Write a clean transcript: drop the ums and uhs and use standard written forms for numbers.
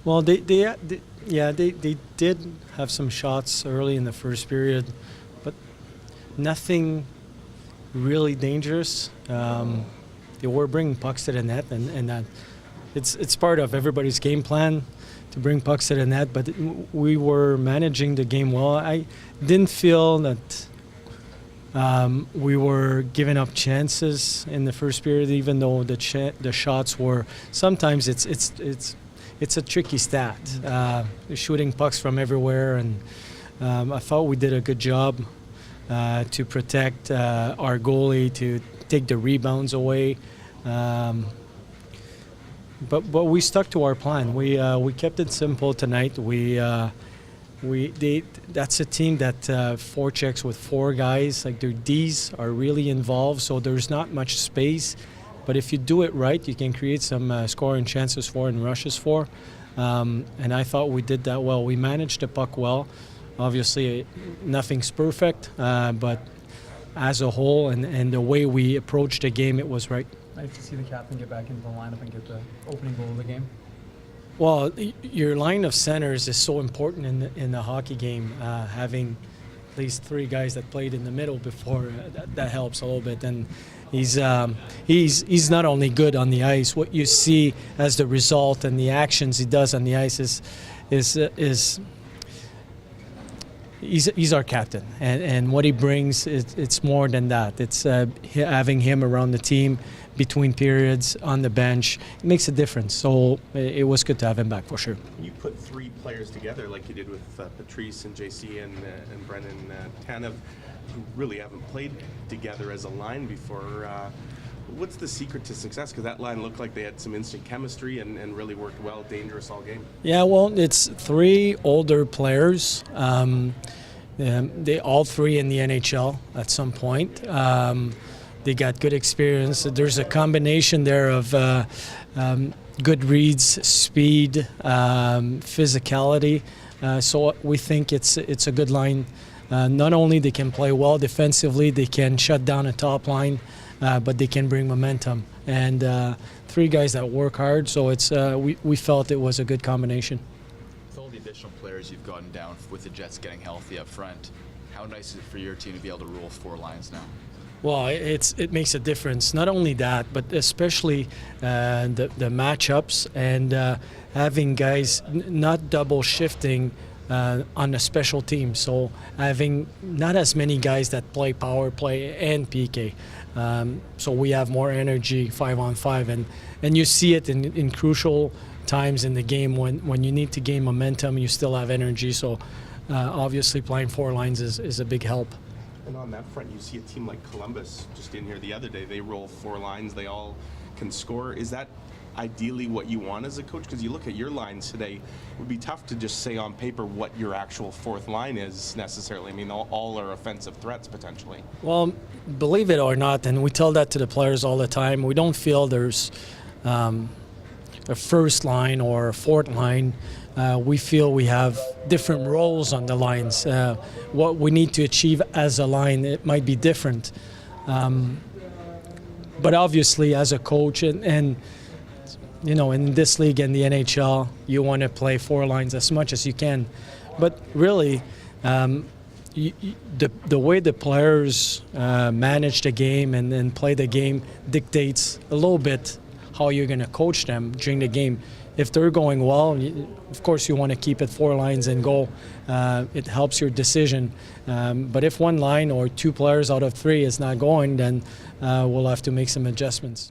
Well, they did have some shots early in the first period, but nothing really dangerous. They were bringing pucks to the net, and that it's part of everybody's game plan to bring pucks to the net. But we were managing the game well. I didn't feel that we were giving up chances in the first period, even though the shots were. Sometimes it's a tricky stat, shooting pucks from everywhere, and I thought we did a good job to protect our goalie, to take the rebounds away. But we stuck to our plan. We kept it simple tonight. That's a team that forechecks with four guys. Like their Ds are really involved, so there's not much space. But if you do it right, you can create some scoring chances for and rushes for. And I thought we did that well. We managed the puck well. Obviously, nothing's perfect, but as a whole and the way we approached the game, it was right. Nice to see the captain get back into the lineup and get the opening goal of the game. Well, your line of centers is so important in the hockey game. Having at least three guys that played in the middle before, that helps a little bit. And he's not only good on the ice. What you see as the result and the actions he does on the ice is he's our captain, and what he brings, it's more than that. It's having him around the team between periods on the bench. It makes a difference. So it was good to have him back for sure. You put three players together like you did with Patrice and JC and Brennan Tanev, who really haven't played together as a line before. What's the secret to success? Because that line looked like they had some instant chemistry and really worked well, dangerous all game. Yeah, well, it's three older players. They all three in the NHL at some point. They got good experience. There's a combination there of good reads, speed, physicality. So we think it's a good line. Not only they can play well defensively, they can shut down a top line, but they can bring momentum. And three guys that work hard. So it's we felt it was a good combination. With all the additional players you've gotten down with the Jets getting healthy up front, how nice is it for your team to be able to rule four lines now? Well, it makes a difference. Not only that, but especially the matchups and having guys not double shifting on a special team. So having not as many guys that play power play and PK. So we have more energy 5-on-5, and you see it in crucial times in the game when you need to gain momentum. You still have energy. So obviously playing four lines is a big help. And on that front, you see a team like Columbus just in here the other day. They roll four lines. They all can score. Is that ideally what you want as a coach? Because you look at your lines today, it would be tough to just say on paper what your actual fourth line is necessarily. I mean, all are offensive threats potentially. Well, believe it or not, and we tell that to the players all the time, we don't feel there's a first line or a fourth line. We feel we have different roles on the lines. What we need to achieve as a line, it might be different. But obviously, as a coach, and you know, in this league and the NHL, you want to play four lines as much as you can. But really, the way the players manage the game and play the game dictates a little bit how you're going to coach them during the game. If they're going well, of course you want to keep it four lines and go. It helps your decision. But if one line or two players out of three is not going, then we'll have to make some adjustments.